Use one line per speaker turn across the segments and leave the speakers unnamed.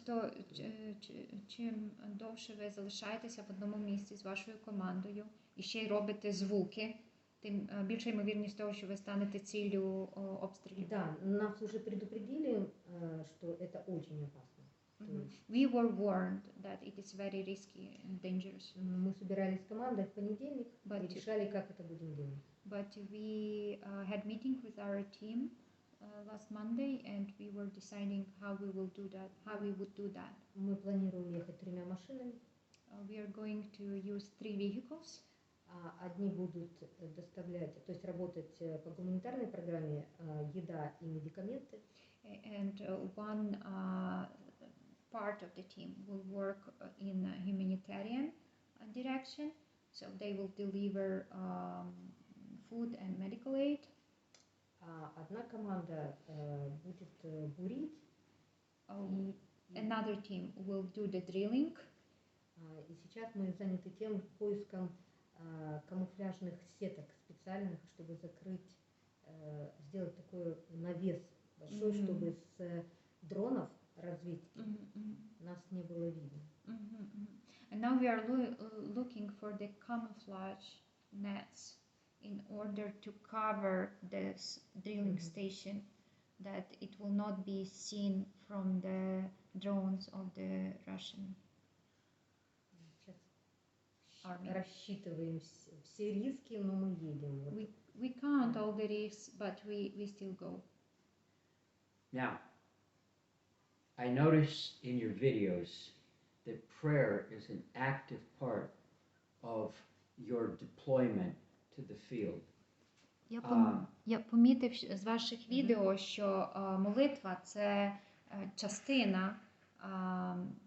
Просто чим довше ви залишаєтеся в одному місці з вашою командою і ще й робите звуки, тим більша ймовірність того, що ви станете ціллю обстрілів.
Да, нас уже предупредили, что это очень опасно.
We were warned that it is very risky and dangerous.
Мы собирались с командой в понедельник и решали, как это будем делать.
But we had meeting with our team last Monday, and we were deciding how we will do that, how we would do that.
Мы планируем ехать 3 машинами.
We are going to use 3 vehicles.
Одни будут доставлять, то есть работать по гуманитарной программе, еда и медикаменты.
And one part of the team will work in humanitarian direction, so they will deliver food and medical aid.
Одна команда будет бурить.
Another team will do the drilling.
И сейчас мы заняты тем поиском камуфляжных сеток специальных, чтобы закрыть, сделать такой навес большой, чтобы с дронов разведки нас не было видно.
And now we are looking for the camouflage nets in order to cover this drilling station, that it will not be seen from the drones of the Russian army.
Рассчитываем все риски, но мы едем.
We count all the risks, but we still go.
Now, I noticed in your videos that prayer is an active part of your deployment to the field.
Я помітив з ваших відео, що молитва – це частина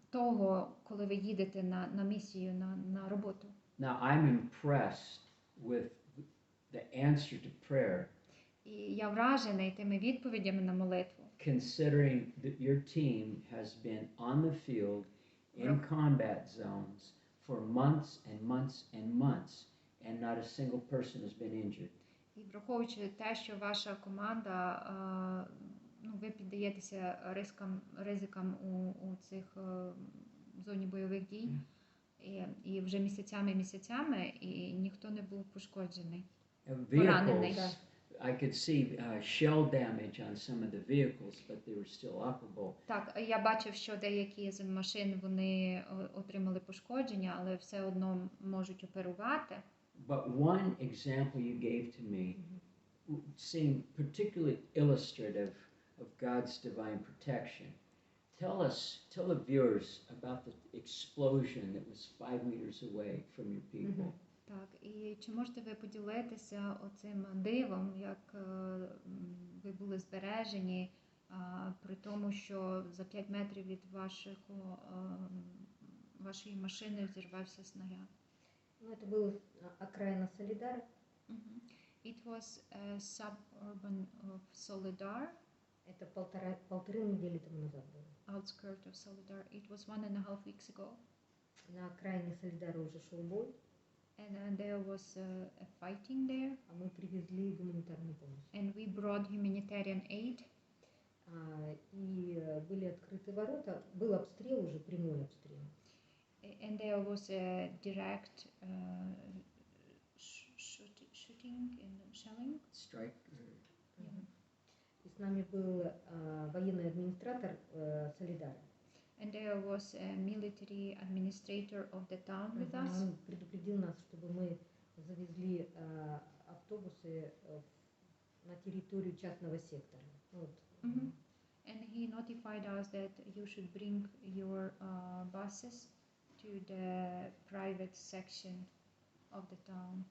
того, коли ви їдете на місію, на роботу.
Now, I'm impressed with the answer to prayer.
І я вражений тими відповідями на молитву.
Considering that your team has been on the field in combat zones for months and months and months, and not a single person has been injured.
І враховуючи те, що ваша команда, ви піддаєтеся ризикам у цих зоні бойових дій, і вже місяцями, і ніхто не був пошкоджений, поранений.
I could see shell damage on some of the vehicles, but they were still operable.
Так, я бачив, що деякі з машин, вони отримали пошкодження, але все одно можуть оперувати.
But one example you gave to me seemed particularly illustrative of God's divine protection. Tell the viewers about the explosion that was 5 meters away from your people.
Так, і чи можете ви поділитися оцим дивом, як ви були збережені, при тому, що за 5 метрів від вашої машини взірвався снаряд?
Ну, это был окраина Солидара.
It was a suburban of Solidar.
Это полторы недели тому назад было.
Outskirt of Solidar. It was 1.5 weeks ago.
На окраине Солидара уже шел бой.
And there was a fighting there.
А мы привезли гуманитарную помощь.
And we brought humanitarian aid.
И были открыты ворота. Был обстрел уже, прямой обстрел.
And there was a direct shooting and shelling.
Strike.
И с нами был военный администратор Солидара.
And there was a military administrator of the town with us.
Он предупредил нас, чтобы мы завезли автобусы на территорию частного сектора. Вот.
And he notified us that you should bring your buses to the private section of the town,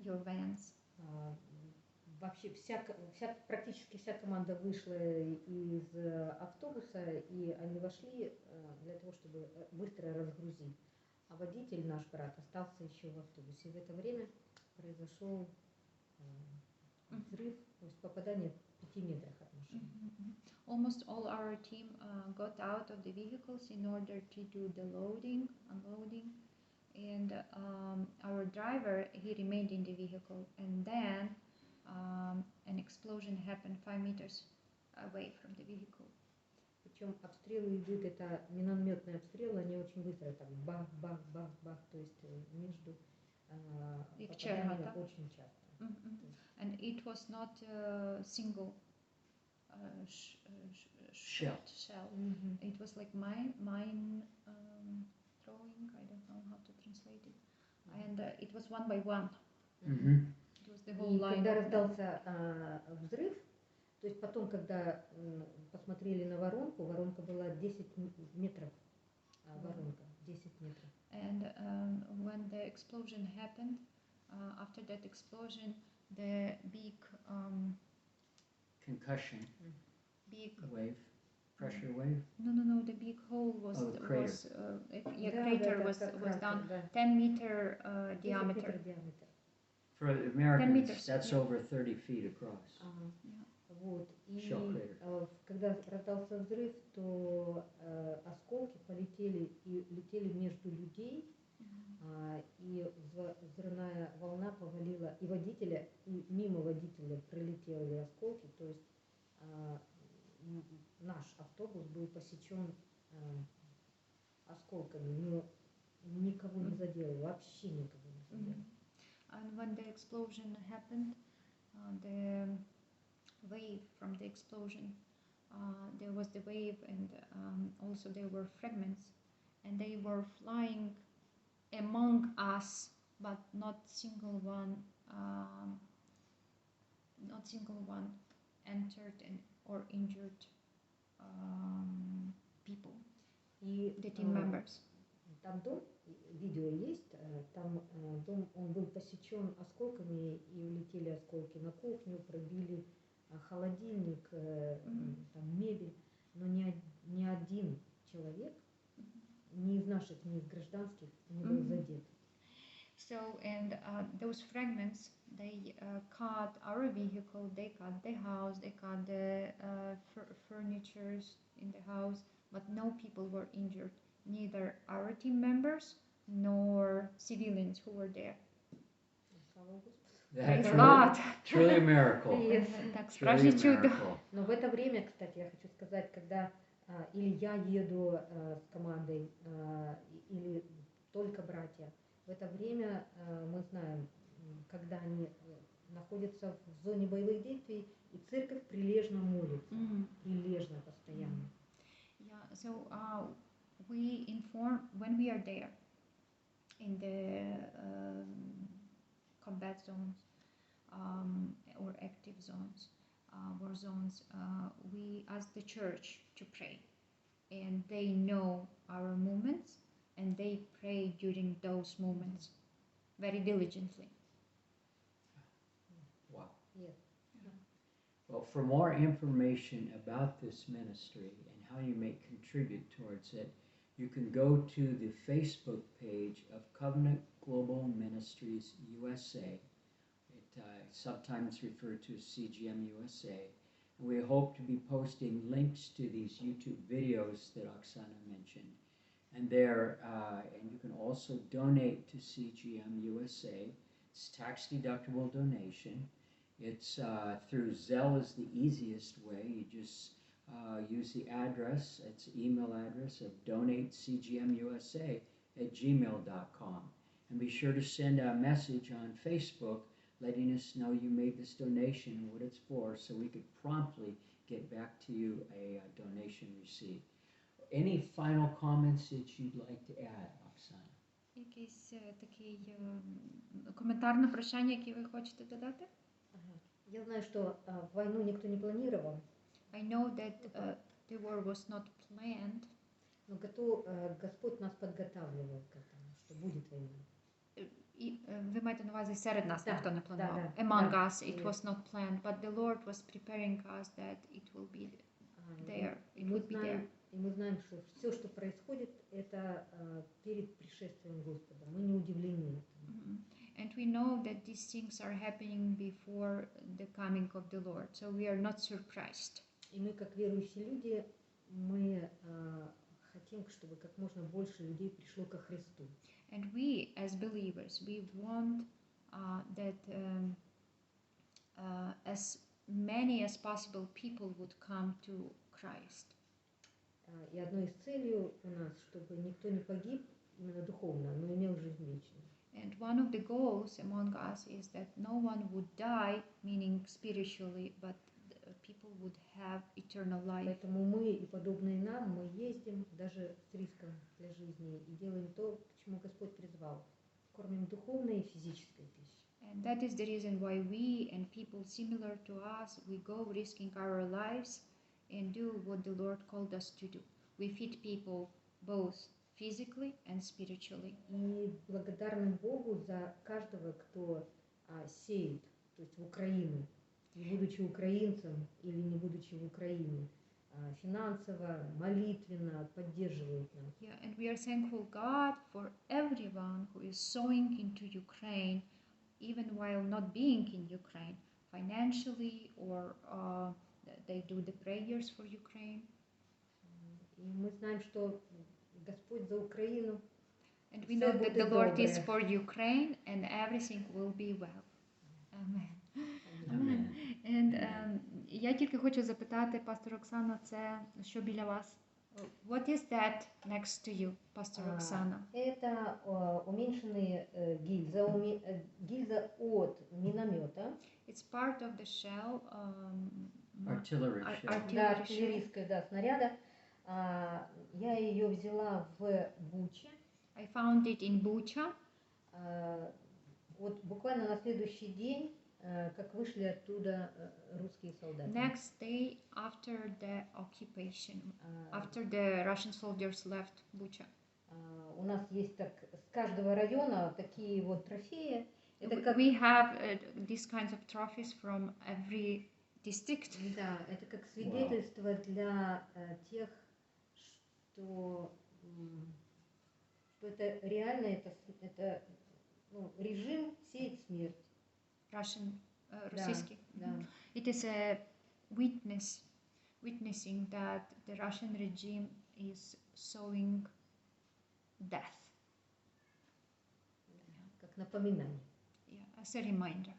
your vans.
Вообще практически вся команда вышла из автобуса, и они вошли для того, чтобы быстро разгрузить. А водитель, наш брат, остался еще в автобусе. В это время произошел взрыв, то есть попадание в 5 метрах от машины.
Almost all our team got out of the vehicles in order to do the loading, unloading, and our driver, he remained in the vehicle, and then an explosion happened 5 meters away from the vehicle.
Причем обстрелы идут, это минометные обстрелы, они очень быстро, так бах-бах-бах-бах, то есть между попаданиями очень часто.
And it was not a single
Shell.
It was like mine throwing. I don't know how to translate it. And it was one by one. It was the whole
И
line.
когда раздался взрыв, то есть потом, когда посмотрели на воронку, воронка была 10 метров, воронка 10 метров.
And when the explosion happened, after that explosion, the big
Concussion.
big
Wave. Pressure wave.
no, the big hole was
Oh, the crater.
Crater was down 10-meter diameter.
For Americans,
meters,
that's
yeah.
over 30 feet across.
Вот. И
Shell crater.
когда раздался взрыв, то осколки полетели и летели между людей, и взрывная волна повалила и водителя, и мимо водителя пролетели осколки, то есть наш автобус был посечен осколками, но никого не задел, вообще никого не задел.
And when the explosion happened, the wave from the explosion, there was the wave, and also there were fragments, and they were flying among us, but not single one entered or injured people, the team members.
Там дом, видео есть, там дом, он был посечен осколками, и улетели осколки на кухню, пробили холодильник, там мебель, но ни один человек, ни из наших, ни из гражданских, не был задет.
So, and those fragments, they cut our vehicle, they cut the house, they cut the furniture in the house, but no people were injured, neither our team members nor civilians who were there.
That's
God.
truly a miracle.
Yes.
Truly a miracle.
Но в это время, кстати, я хочу сказать, когда или я еду с командой, или только братья, в это время мы знаем, когда они находятся в зоне боевых действий, и церковь прилежно молится, прилежно, постоянно.
Yeah, so we inform when we are there in the combat zones or active zones, war zones, we ask the church to pray, and they know our movements, and they pray during those moments very diligently.
Wow.
Yes.
Well, for more information about this ministry and how you may contribute towards it, you can go to the Facebook page of Covenant Global Ministries USA. It sometimes referred to as CGM USA. And we hope to be posting links to these YouTube videos that Oksana mentioned. And there, and you can also donate to CGM USA. It's tax-deductible donation. It's through Zelle is the easiest way. You just use the address, it's email address of donatecgmusa@gmail.com. And be sure to send a message on Facebook letting us know you made this donation and what it's for, so we could promptly get back to you a donation receipt. Any final comments that you'd like to add, Oksana?
Якийсь такий коментар на прощання, який ви хочете додати?
Я знаю, что войну никто не планировал.
I know that the war was not planned.
Но Господь нас подготавливал к этому, что будет война.
І ви маєте на увазі серед нас ніхто не планував.
Да.
Among us it was not planned, but the Lord was preparing us that it will be there. It would be there.
И мы знаем, что все, что происходит, это перед пришествием Господа. Мы не удивлены.
And we know that these things are happening before the coming of the Lord, so we are not surprised.
И мы, как верующие люди, мы хотим, чтобы как можно больше людей пришло ко Христу.
And we, as believers, we want that as many as possible people would come to Christ.
И одной из целей у нас, чтобы никто не погиб именно духовно, но имел жизнь вечную.
And one of the goals among us is that no one would die, meaning spiritually, but people would have eternal life.
Поэтому мы и подобные нам, мы ездим даже с риском для жизни и делаем то, к чему Господь призвал. Кормим духовной и физической пищей.
And that is the reason why we and people similar to us, we go risking our lives and do what the Lord called us to do. We feed people both physically and spiritually.
И благодарны Богу за каждого, кто сеет, то есть в Украину, не будучи украинцем или не будучи в Украине, финансово, молитвенно поддерживает нас.
Yeah, and we are thankful God for everyone who is sowing into Ukraine, even while not being in Ukraine, financially, or they do the prayers for Ukraine.
И мы знаем, что Господь за Украину.
And we know that the Lord is for Ukraine and everything will be well. Amen.
Amen.
And я тільки хочу запитати, пастор Оксана, це що біля вас? What is that next to you, Pastor Oksana?
Это уменьшенные гильза от миномета.
It's part of the shell.
Artillery shell.
Да, артиллерийская, да, снаряда. Я ее взяла в Буче.
I found it in Bucha.
Вот буквально на следующий день, как вышли оттуда русские солдаты.
Next day after the occupation, after the Russian soldiers left Bucha.
У нас есть так с каждого района такие вот трофеи. Это как,
We have these kinds of trophies from every district.
да, это как свидетельство для тех, что это реально, это режим сеет смерть.
Russian, российский.
Да.
It is a witnessing that the Russian regime is sowing death.
Как напоминание.
Yeah, as a reminder.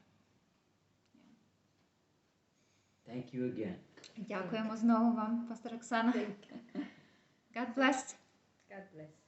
Thank you again.
Дякуємо знову вам, пастор Оксана. God bless.
God bless.